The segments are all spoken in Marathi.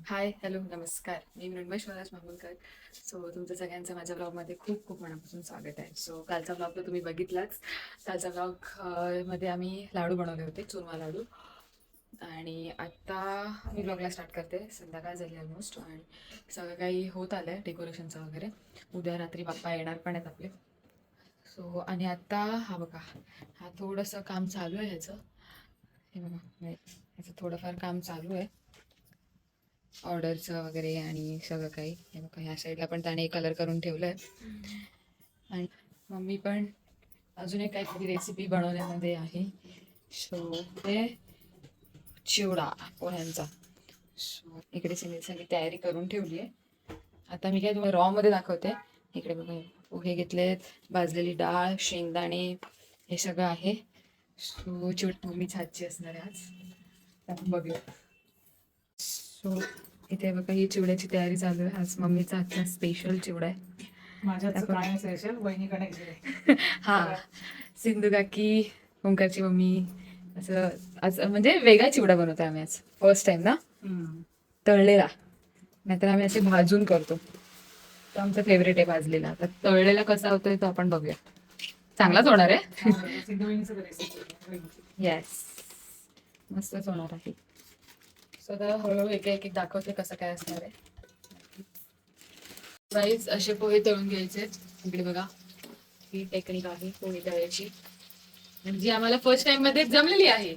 हाय, हॅलो, नमस्कार. मी मृण्मय स्वराज मामुलकर. सो तुमचं सगळ्यांचं माझ्या ब्लॉगमध्ये खूप खूप मनापासून स्वागत आहे. सो कालचा ब्लॉग तर तुम्ही बघितलाच. कालच्या ब्लॉग मध्ये आम्ही लाडू बनवले होते, चुरमा लाडू. आणि आत्ता मी ब्लॉगला स्टार्ट करते. संध्याकाळ झाली ऑलमोस्ट आणि सगळं काही होत आलं आहे डेकोरेशनचं वगैरे. उद्या रात्री बाप्पा येणार पण आहेत आपले. सो आणि आत्ता हा बघा, हा थोडंसं काम चालू आहे ह्याचं. हे बघा, ह्याचं थोडंफार काम चालू आहे. ऑर्डरचं वगैरे आणि सगळं काही हे बघा, ह्या साईडला पण त्याने कलर करून ठेवलंय. आणि मम्मी पण अजून एक काहीतरी रेसिपी बनवण्यामध्ये आहे. सो ते चिवडा पोह्यांचा. सो इकडे सगळी सगळी तयारी करून ठेवली आहे. आता मी काय तुम्हाला रॉ मध्ये दाखवते. इकडे बघा, पोहे घेतलेत, भाजलेली डाळ, शेंगदाणे, हे सगळं आहे. सो चिवडा मम्मीच्या हातची असणार आहे आज. आपण बघूया. सो इथे बघा, ही चिवड्याची तयारी चालू आहे. आज मम्मीचा आजचा स्पेशल चिवडा आहे. माझ्याच आपण काय स्पेशल वहिनीकडे हा, सिंधू काकी, ओंकारची मम्मी, असं आज म्हणजे वेगळा चिवडा बनवतो आम्ही आज. फर्स्ट टाइम ना, तळलेला. नाहीतर आम्ही असे भाजून करतो. तो आमचा फेवरेट आहे भाजलेला. आता तळलेला कसा होतोय तो आपण बघूया. चांगलाच होणार आहे. येस, मस्तच होणार आहे. सो आता हळूहळू एक एक दाखवते कसं काय असणार आहे. गाईज, असे पोहे तळून घ्यायचे. इकडे बघा, ही टेक्निक आहे पोहे तळायची, जी आम्हाला फर्स्ट टाइम मध्ये जमलेली आहे.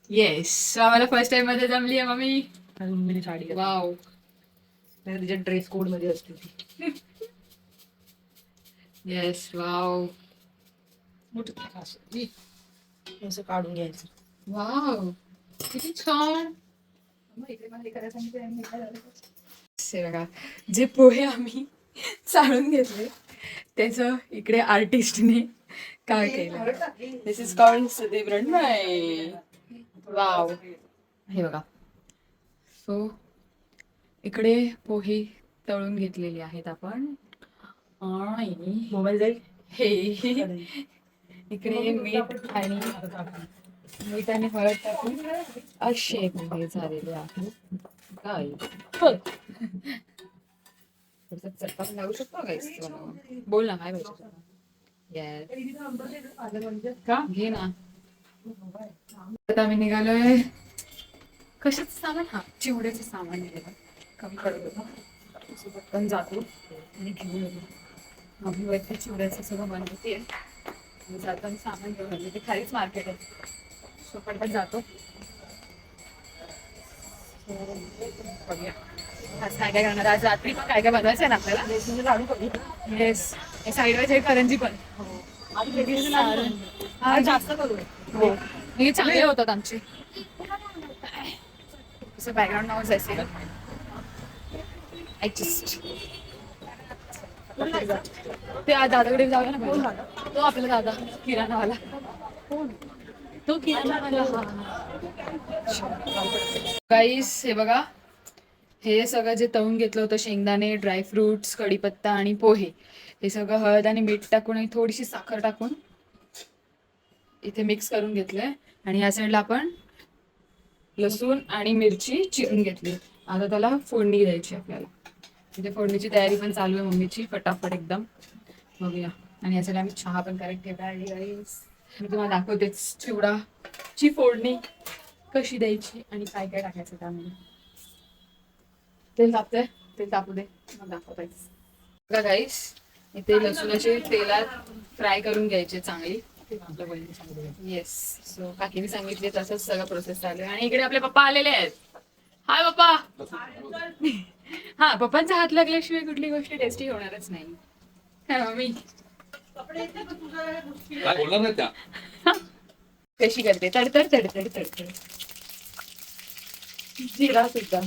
येस, आम्हाला फर्स्ट टाइम मध्ये जमली आहे मम्मी. मेरी साडी वाव. तिच्या ड्रेस कोड मध्ये असते ती. Yes, wow. असं काढून घ्यायचं. वाव, किती छान. इकडे मला हे करायला सांगितलं आणि हे काय झालं? हे बघा, जे पोहे आम्ही चाळून घेतले त्याचं इकडे आर्टिस्टने काय केलं. दिस इज कॉल्ड सुदेव रणमय. वाव. हे बघा, सो इकडे पोहे तळून घेतलेले आहेत आपण. आणि मोबाईल जाईल. हे इकडे मीठ आणि हळद टाकून असे पोहे झालेले आहेत. काय चटका पण लागू शकतो गाईस. बोल ना, काय पाहिजे. का घे ना. आता आम्ही निघालोय. कशाचं सामान? हा, चिवड्याचं सामान निघालं. कमी पडत होतं, पटकन जातो आणि घेऊन येतो. आम्ही वरती चिवड्याचं सगळं बनवते. जाताना सामान घेऊन आले. ते खालीच मार्केट आहे. सो पटपट जातो. बघूया आज काय काय करणार. आज रात्री पण काय काय बनवायचं आहे ना आपल्याला. लाडू करू. येस, साईडवर आहे करंजी पण. हा जास्त करू. हो, हे चांगले होतात आमचे. असं बॅकग्राऊंड नॉईज असेल. ऍडजस्ट. ते दादाकडे जाऊया ना. तो आपला दादा किराणावाला. तो किराणावाला. गाईस, हे बघा, हे सगळं जे तळून घेतलं होतं, शेंगदाणे, ड्रायफ्रुट्स, कढीपत्ता आणि पोहे, हे सगळं हळद आणि मीठ टाकून आणि थोडीशी साखर टाकून इथे मिक्स करून घेतलंय. आणि या साईडला आपण लसूण आणि मिरची चिरून घेतली. आता त्याला फोडणी द्यायची आपल्याला. तिथे फोडणीची तयारी पण चालू आहे मम्मीची, फटाफट एकदम. बघूया. आणि यासाठी आम्ही चहा पण करत ठेवला आहे. मी तुम्हाला दाखवतेच चिवडाची फोडणी कशी द्यायची आणि काय काय टाकायचं त्यामध्ये. तेल तापतंय, तेल तापू दे, मग दाखवतायच. बघा गाईस, इथे लसूणाचे तेलात फ्राय करून घ्यायचे चांगली. येस, सो काकीने सांगितले तसंच सगळं प्रोसेस चालू आहे. आणि इकडे आपले पप्पा आलेले आहेत. हाय पप्पा. हा, पप्पांचा हात लागल्याशिवाय कुठली गोष्ट टेस्टी होणारच नाही. काय मम्मी काय बोलणार नाही त्या. कशी करते? तडतड तडतड तडतड. जिरा सुद्धा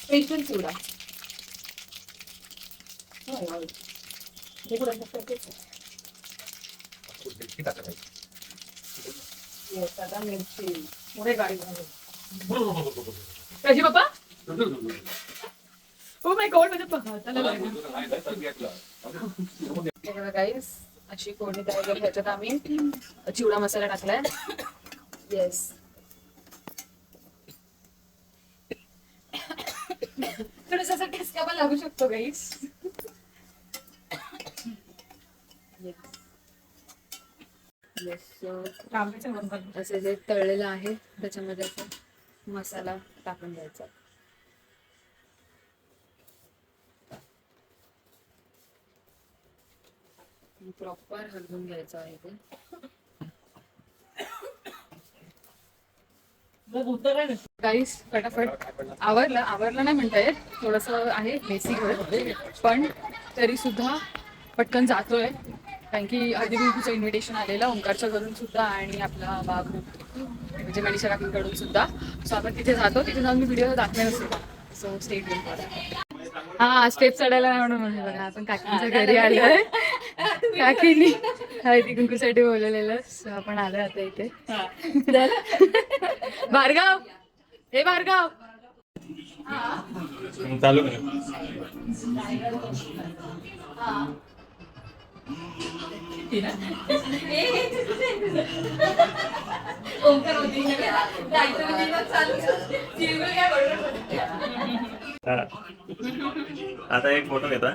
स्पेशल चिवडा. आता मिरची पुढे गाडी कशी पप्पा. ओ माय गॉड, माझ्या हाताला लागलं. गाईस, अशी फोडणी तयार करून ह्याच्यात आम्ही चिवडा मसाला टाकलाय. येस, थोडासा असा ठसका पण लागू शकतो गाईस. असं जे तळलेलं आहे त्याच्यामध्ये असं मसाला टाकून द्यायचा. प्रॉपर हलवून घ्यायचं आहे ते. गाईस फटाफट आवरलं नाही म्हणता येत, थोडस आहे बेसिक, पण तरी सुद्धा पटकन जातोय कारण की हळदीकुंकूचं इन्व्हिटेशन आलेलं ओंकारच्या घरून सुद्धा आणि आपला बाबू म्हणजे मनीषा काकींकडून सुद्धा. सो आपण तिथे जातो, तिथे जाऊन मी व्हिडिओ दाखवेन सुद्धा. So stay tune. हा स्टेप चढायला नाही म्हणून म्हणजे बघा आपण काकींच्या घरी आलोय. काकींनी हळदी कुंकूसाठी बोलवलेलं. सो आपण आलोय आता इथे. भार्गव, हे भार्गव चालू आता एक फोटो घेता.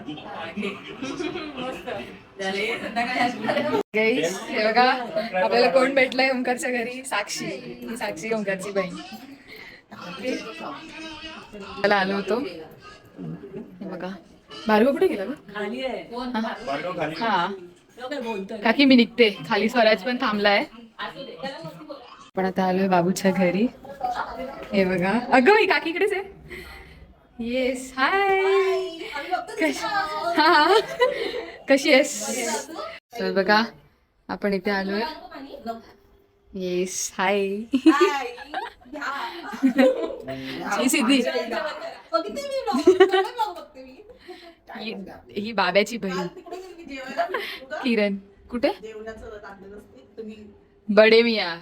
गाईस हे बघा आपल्याला कोण भेटलंय ओंकारच्या घरी. साक्षी. साक्षी ओंकारची बहीण. त्याला आलो होतो. हे बघा भार्गव कुठे गेला ग? हा काकी मी निघते. खाली स्वराज पण थांबलाय. पण आता आलोय बाबूच्या घरी. हे बघा अगं ही काकीकडेच आहे. Yes hi. हा कशी आहेस? तर बघा आपण इथे आलोय. Yes hi. ही सिद्धी ही बाब्याची बहीण किरण. कुठे बडे मिया.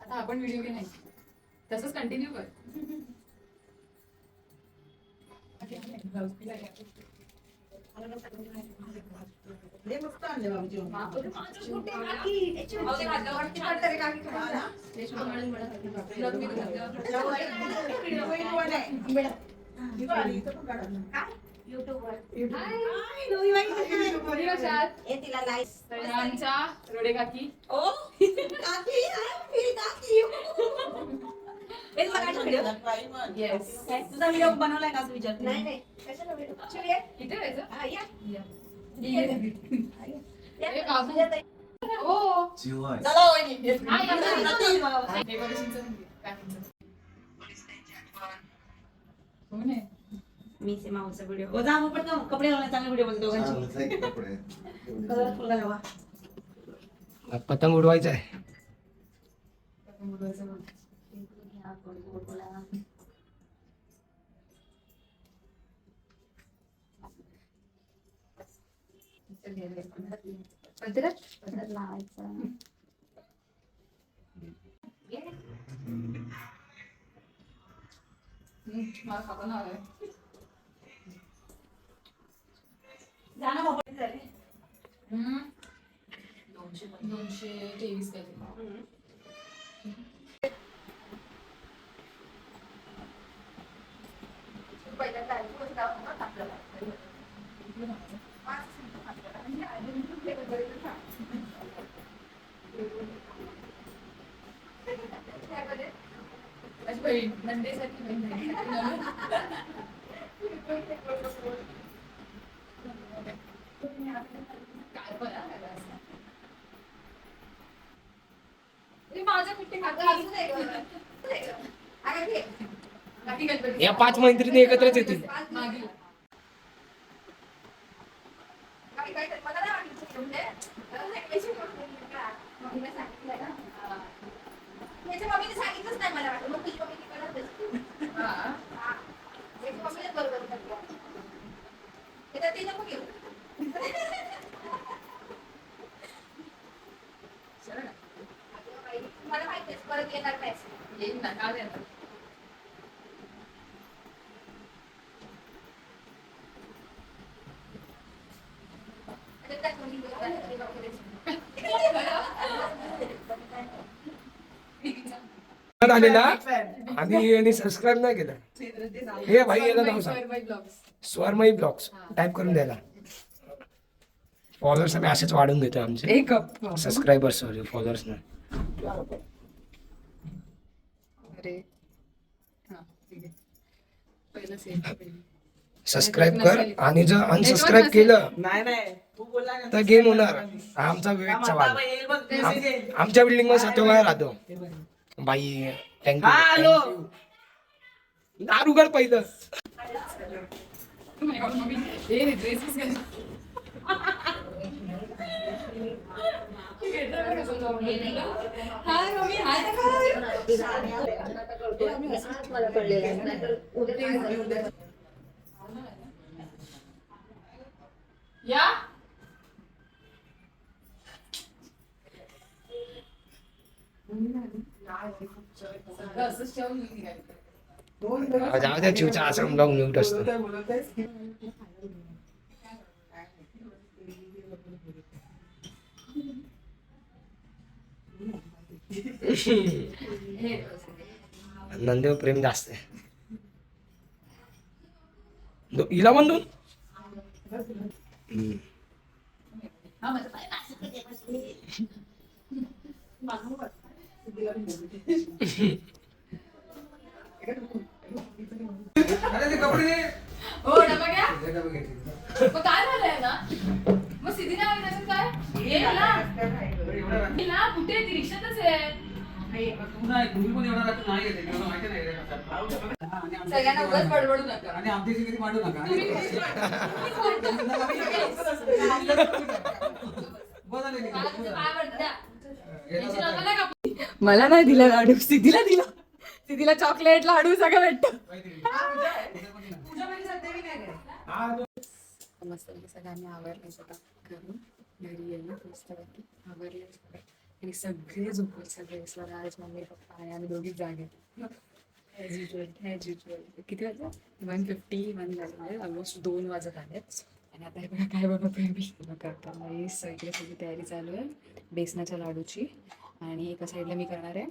आता आपण व्हिडिओ घे नाही तसंच कंटिन्यू कर. आमच्या रोडे काकी. तुझा व्हिडिओ बनवलाय का असं विचार. नाही इथे जायचं? मी से माऊचा व्हिडिओ जा मग पटकन कपडे घालून चांगले व्हिडिओ बनतो दोघांची. कलरफुल घालावा. पतंग उडवायचा आहे. मला खातो ना आलंय. 223 काहीतरी. बहीण नंदेसाठी बहीण. काय पण या 5 मैत्रिणी एकत्रच येतील. सांगितलंच नाही मला वाटतं मग तुझी मम्मी तिकडे बरोबर ते नको घेऊ. मला माहिती परत येणार नाही येईल ना का येणार. आलेला आणि सबस्क्राईब नाही केलं. हे भाई याला नाव सांग, स्वरमयी ब्लॉग्स टाइप करून द्यायला. फॉलोअर्स आम्ही असेच वाढून घेतो आमचे. एक कप सबस्क्रायबर्स सॉरी फॉलोअर्स नाही. अरे हा ठीक आहे. पहिलं सेव सबस्क्राईब कर आणि जर अनसबस्क्राईब केलं नाही तू बोलला तर गेम होणार. हा आमचा विवेक चव्हाण. आमच्या बिल्डिंग मध्ये सत्यवाय राहतो. बाई थँक्यू. दारुगड पहिलं. या जाऊ द्या चिवचा आश्रम ब्लॉग म्यूट असतो. नंदेव प्रेम जास्त आहे. हिला म्हणून हो डबा घ्या. मग काय झालंय ना मग सिद्धी नाही आली त्याच्यात काय ये ना कुठे ती रिक्षातच आहे. सगळ्यांना उगाच बडबडू नका आणि आमची किती मांडू नका. मला नाही दिला लाडू, सिद्धीला दिला. सिद्धीला चॉकलेट लाडू सगळं भेटत. मस्त सगळ्यांनी आवरले स्वतः करून घरी येणं मस्तपैकी आवरले सगळं आणि सगळे झोपले. सगळे स्वराज मम्मी पप्पा आणि आम्ही दोघीच जागे. ॲज युजल किती वाजता 1:51 झाले म्हणजे ऑलमोस्ट 2 वाजत आलेत. आणि आता हे बघा काय बनवतोय मी. बघा आता माझी सगळी सगळी तयारी चालू आहे बेसनाच्या लाडूची. आणि एका साईडला मी करणार आहे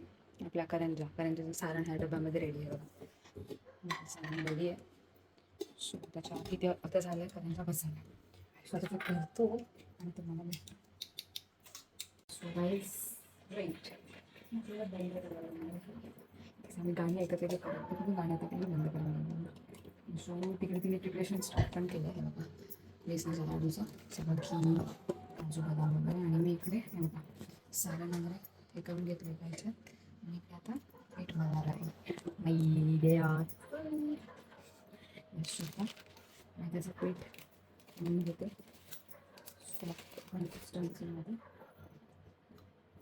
आपल्या करंजाचं सारण ह्या डब्यामध्ये रेडी आहे बघा. सारण रेडी आहे. सो त्याच्या आधी ते आता झालं करंजा मसाला स्वतः करतो आणि तुम्हाला भेटतो. सो गाईज राईट आपल्याला बंद करायला आम्ही गाणी ऐकत येते गाणी ऐकत बंद करायला. सो तिकडे तिने प्रिपरेशन स्टार्ट पण केलं आहे बघा बेसनाच्या लाडूचं. सगळं घी काजू बदाम वगैरे आणि मी इकडे सारण वगैरे हे करून घेतलं पाहिजेत. आणि इकडे आता पीठ बनणार आहे. नाही देवा आणि त्याचं पीठ म्हणून घेते कन्सिस्टन्सीमध्ये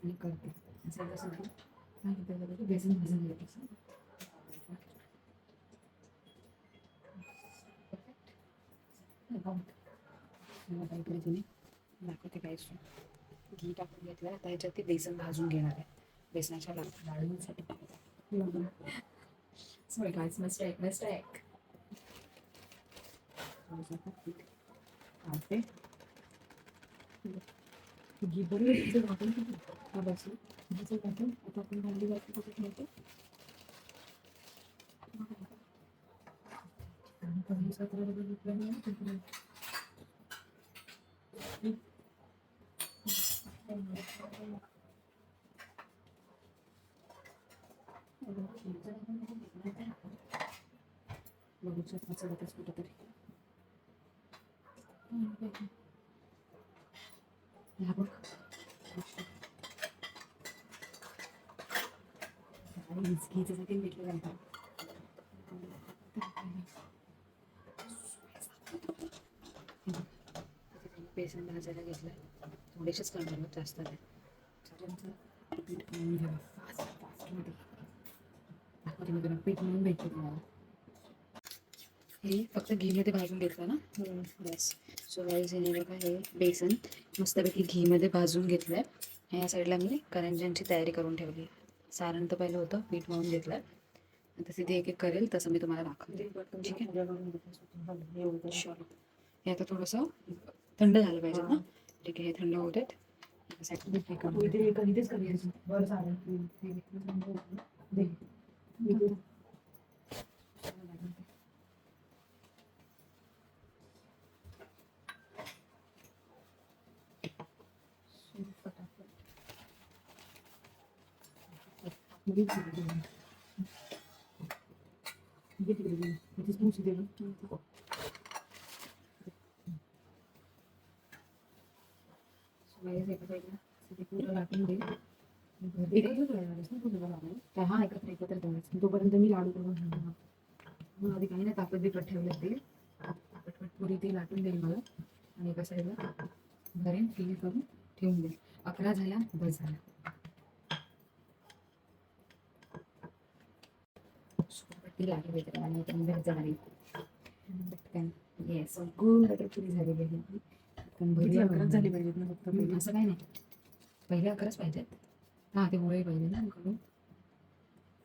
आणि करते असं कसं नाही बेसन भाजून घेते. इकडे तुम्ही दाखवते काय घी टाकून घेतलं. आता ह्याच्यात ते बेसन भाजून घेणार आहे बेसनाच्या लाडूंसाठी. सॉरी गाईस मिस्टेक काढते घी बरोबर वाटून हा बसून घ्यायचं वाटून आता आपण भांडी वाटून कुठे ठेवते आणि पहिली 17 डबे घेतलं नाही. बघू शकता बघतच कुठेतरी ह्या बघ आणि घीचं घेतलं जातं. बेसन भाजायला घेतलं, थोडेसेच करणार आहोत, जास्त नाही. पीठ मळून घ्यावं फास्टमध्ये. दाखवते मी तुला पीठ मळून भेटते तुम्हाला. हे फक्त घीमध्ये भाजून घेतलं ना. बस. सो गाईज हे बघा, हे बेसन मस्तपैकी घीमध्ये भाजून घेतलं आहे. ह्या साईडला मी करंज्यांची तयारी करून ठेवली. सारण तर पहिलं होतं, पीठ मळून घेतलं आहे. आता तिथे एक एक करेल तसं मी तुम्हाला दाखवते. ठीक आहे. Sure. हे आता थोडंसं थंड झालं पाहिजे ना. ठीक आहे, हे थंड होऊ देत. एका साईडला हे करून घेते. इथेच करायचं. बरं चालेल. एका साईडला ते पूर्ण टाकून दे. हा, एकत्र ठेवायचं. तोपर्यंत मी लाडू करून ठेवणार. मग आधी काही नाही, तापत बिपत ठेवलं ते पटपट पुरी ते लाटून देईल मला. आणि एका साईडला भरेन, फिल करून ठेवून देईल. 11 झाल्या, बस झाला. पट्टी लागली पाहिजे आणि एकदम झाली पटकन. Yes, good. आता पुरी झालेली आहे. पटकन भरूया. झाली पाहिजे ना फक्त. असं काही नाही, पहिले 11च पाहिजेत. हां, ते गोळे पाहिजे ना करून.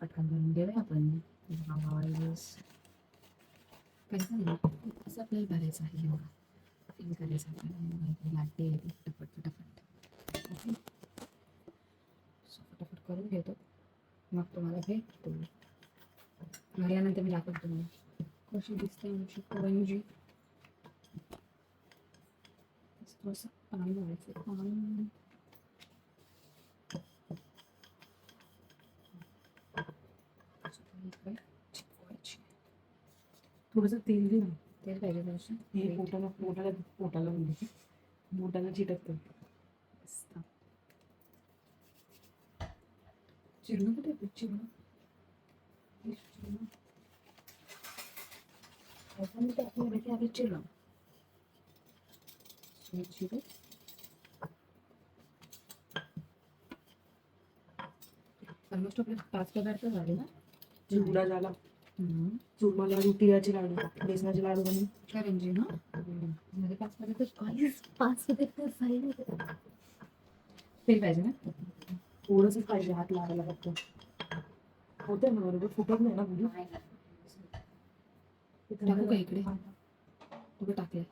पटकन भरून देऊया आपण. कसं नाही, असं आपल्याला भरायचं आहे. हे बघा, फिल करायचं आपल्याला. लाटे फटाफट फटाफट. ओके, सो फटाफट करून घेतो, मग तुम्हाला भेटतो. भरल्यानंतर मी दाखवतो तुम्हाला कशी दिसते आमची करंजी. थोडंसं पाणी घालायचं. पाणी थोडंसं तेल दे ना. तेल पाहिजे थोडंसं. हे पोटाला चिटकतं. चिरणं कुठे आहे? चिरणं आधी चिरणं चिरू. ऑलमोस्ट आपले 5 पदार्थ झाले ना. चिवडा झाला, चुरमा लाडू, तिळाचे लाडू, बेसनाचे लाडू बनवून करंजी ना. मध्ये 5 पदार्थ, 5 पदार्थ झाले. तेल पाहिजे ना. थोडंसंच पाहिजे, हात लावायला फक्त. होतं ना बरोबर, फुटत नाही ना पुढे. टाकू का इकडे? तुला टाकले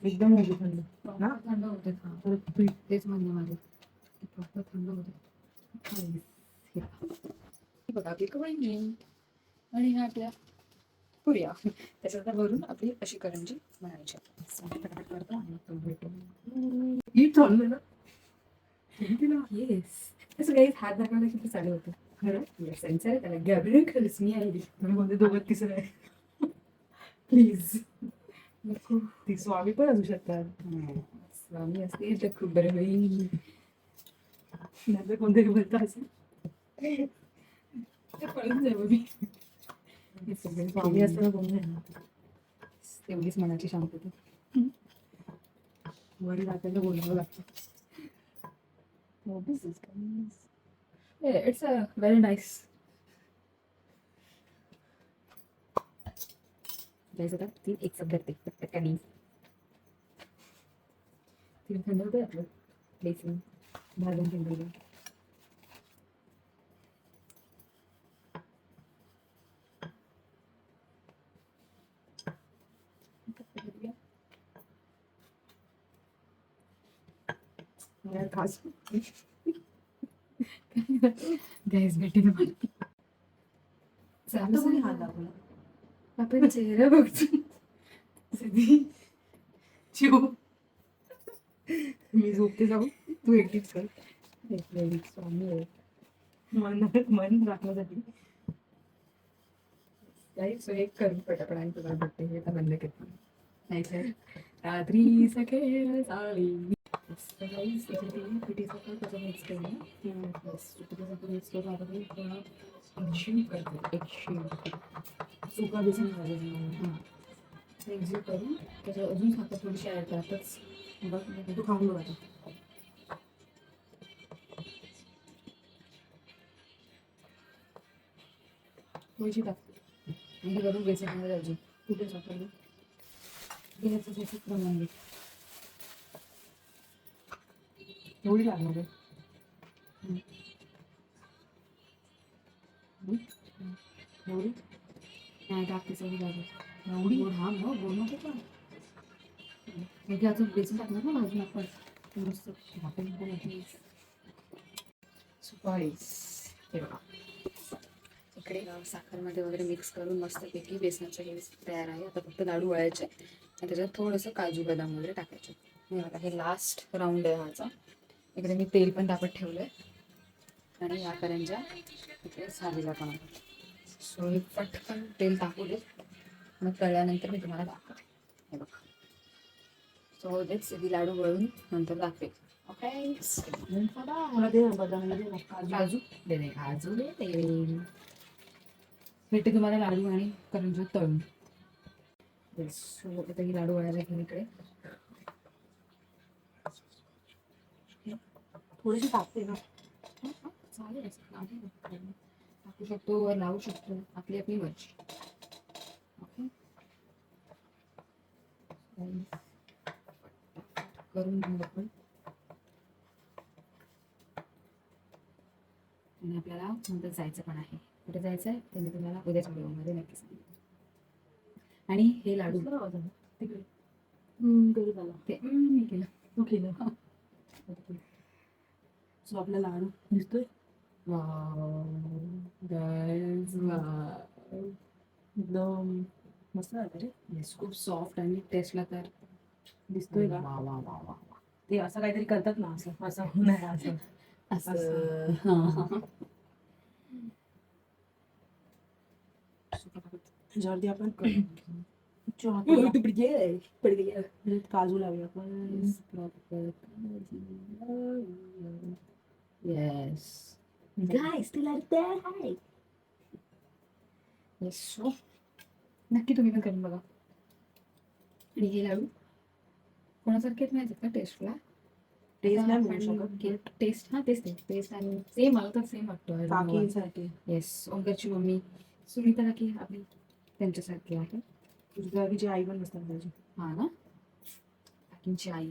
एकदम थंड ना. थंड होते. परत पीठ तेच म्हणणे माझे, प्रॉपर थंड होते. हे बघा आपली करंजी आणि ह्या आपल्या पुऱ्या. त्याच्यात भरून आपली अशी करंजी बनायची. फटाफट करतो आणि तो भेटतो. ही चाललं ना. येस, तसं काही हात दाखवला की चालू होतं. खरं येस, सेन्सर आहे त्याला. गॅब्रिएल खरंच मी आहे. मी म्हणते दोघं तिसरं आहे. प्लीज. नको. ती स्वामी पण असू शकतात. स्वामी असतील तर खूप बरं होईल. नाही तर कोणतरी बोलतं असेल ते पळून जाऊ मी. हे सगळे स्वामी असताना कोण नाही. तेवढीच मनाची शांतता. वर जाताना बोलावं लागतं. It's a very nice. आता ती एक सब करते पटकन. ती थंड होतं आपलं बेसन भाजून ठेवलेलं. खास गॅस भेटी तुम्हाला. आता कोणी हात दाखवला? आपण चेहरा बघतो. सिद्धी शिव, मी झोपते जाऊ, तू एकटीच कर. स्वामी आहे. मन राखण्यासाठी. सो एक करून पटापट आणि तुला बघते. हे आता बंद केलं नाही सर. रात्री सखेळ साळी. तर काहीच त्याच्यात पिठीचं पण त्याच्यात मिक्स केलं बस पिठीचं मिक्स करून आता ते पूर्ण एकशीव करते एकशीव सुका बेसन घालायचं हां एकजीव करून त्याच्यात अजून साखर थोडीशी ॲड करताच बघ तू खाऊन बघ आता थोडीशी टाक आणि करून बेसन मध्ये अजून कुठे साखर घ्यायचं त्याचं प्रमाण घे एवढी लागणार आहे एवढी नाही टाकते सगळी लागेल एवढी गोड हा मग गोड नको पण म्हणजे अजून बेसन टाकणार ना अजून आपण मस्त आपण सुपारीस हे बघा इकडे साखरमध्ये वगैरे मिक्स करून मस्तपैकी बेसनाचं हे तयार आहे. आता फक्त लाडू वळायचे आणि त्याच्यात थोडंसं काजू बदाम वगैरे टाकायचे. हे बघा हे लास्ट राऊंड आहे ह्याचा. इकडे मी तेल पण तापत ठेवलं आहे आणि या करंज्या इकडे झालेल्या पण आहेत. सो हे पटकन तेल तापू दे मग तळल्यानंतर मी तुम्हाला दाखवते. हे बघा सो तेच हे लाडू वळून नंतर दाखवेल. ओके मला दे बदाम दे काजू दे दे काजू दे दे भेटते तुम्हाला लाडू आणि करंज्या तळून. सो आता ही लाडू वळायला घेऊन इकडे थोडीशी टाकते ना चालेल टाकू शकतो वर लावू शकतो आपली आपली मर्जी. ओके करून घेऊ आपण आणि आपल्याला नंतर जायचं पण आहे. कुठे जायचं आहे ते मी तुम्हाला उद्याच्या व्हिडिओमध्ये नक्की सांगेन. आणि हे लाडू तिकडे करू झाला ते मी केलं तू केलं सो आपला लाडू दिसतोय एकदम मस्त झालं रे येस खूप सॉफ्ट आणि टेस्टला तर दिसतोय का वा वा वा वा ते असं काहीतरी करतात ना असं असं नाही असं असं हां त्याच्यावरती आपण काजू लावूया आपण येस गाईस ते लाडू तयार आहे. येस सो नक्की तुम्ही पण करून बघा. आणि हे लाडू कोणासारखे आहेत माहिती का टेस्टला टेस्ट नाही म्हणू शकत टेस्ट हा तेच टेस्ट आणि सेम मला तर सेम वाटतो. काकींसाठी येस ओंकारची मम्मी सुनीता काकी आपली त्यांच्यासारखी आहे. तुझ्या काकीची आई पण नसतात त्याची हा ना काकींची आई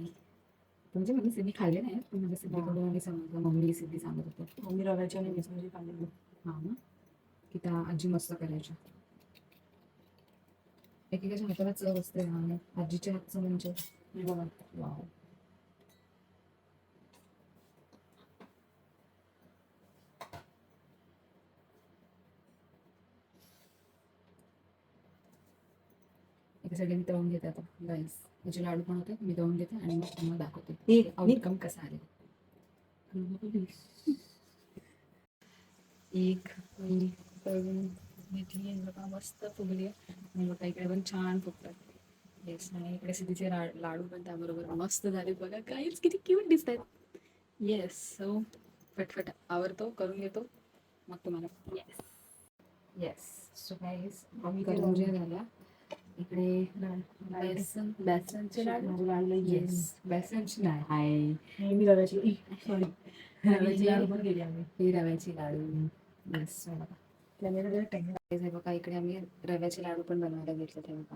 म्हणजे मी सिद्धी खाल्ले नाही पण म्हणजे सिद्धीकडून आणि समजलं मम्मी सिद्धी सांगत होते. मम्मी रव्याची आणि बेसनाची खाल्लेली हा ना की त्या आजी मस्त करायच्या. एकेकाच्या हाताला चव असते आणि आजीच्या हातचं म्हणजे बघा वाव. एकासाठी मी तळून घेते आता गाईस त्याचे लाडू पण होते मी तळून घेते आणि मग तुम्हाला दाखवते आउटकम कसा आले. एक मी तळून घेतली आणि बघा मस्त फुगली आणि बघा इकडे पण छान फुगतात. येस आणि इकडे सिद्धीचे लाडू पण त्याबरोबर मस्त झाले बघा काहीच किती क्यूट दिसत आहेत. येस सो फटफट आवडतो करून घेतो मग तुम्हाला येस येस सो गाईस करंज्या झाल्या. इकडे बेसनचे लाडू येस बेसनचे नाही मी रव्याची सॉरी रव्याची लाडू पण केली आम्ही ही रव्याची लाडू येस हे बघा इकडे आम्ही रव्याचे लाडू पण बनवायला घेतले. ते बघा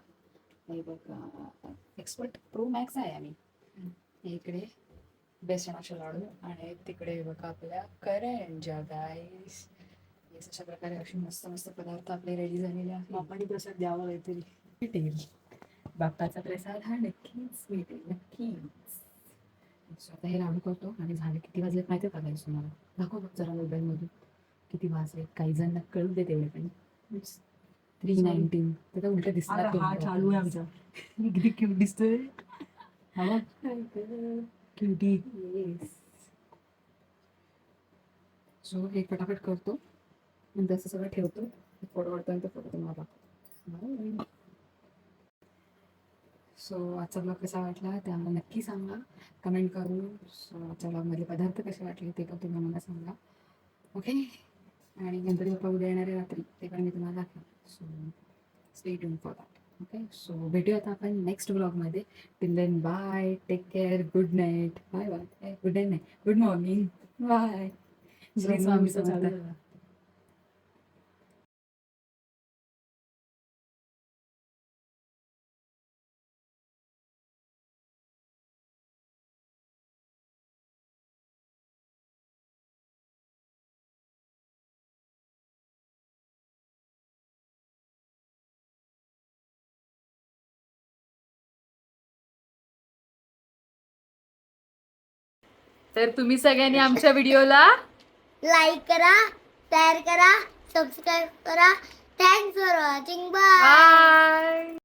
हे बघा एक्सपर्ट प्रो मॅक्स आहे आम्ही. इकडे बेसनाचे लाडू आणि तिकडे बघा आपल्या करंज्या गाईस. येस अशा प्रकारे असे मस्त मस्त पदार्थ आपले रेडी झालेले आहेत. बापाने प्रसाद द्यावा काहीतरी भेटेल बाप्पाचा प्रसाद हा नक्कीच भेटेल नक्कीच. स्वतः हे लाडू करतो आणि झाले किती वाजले माहिती आहे का गाईस तुम्हाला दाखव बघ जरा मोबाईलमधून किती वाजले. काही जण कळू दे तेवढे पण 3:19 त्याचा उलट दिसणार हा चालू आहे आमचा किती क्यूट दिसतोय हा क्युटी येस. सो हे पटापट करतो आणि तसं सगळं ठेवतो. फोटो वाटतो फोटो तुम्हाला सो आजचा ब्लॉग कसा वाटला ते आम्हाला नक्की सांगा, कमेंट करून. सो आजच्या ब्लॉगमधले पदार्थ कसे वाटले ते पण तुम्ही आम्हाला सांगा. ओके. आणि गणपती बाप्पा उद्या येणारे रात्री ते पण मी तुम्हाला दाखवेन. So stay tune for that. Okay. So भेटूया आता आपण नेक्स्ट ब्लॉगमध्ये. Till then bye, take care, good night. Bye bye. Good night नाही, good morning. Bye. Shri Swami Samarth. तर तुम्ही सगळ्यांनी आमच्या व्हिडिओला लाईक करा, शेअर करा, सबस्क्राईब करा. Thanks for watching. Bye. Bye.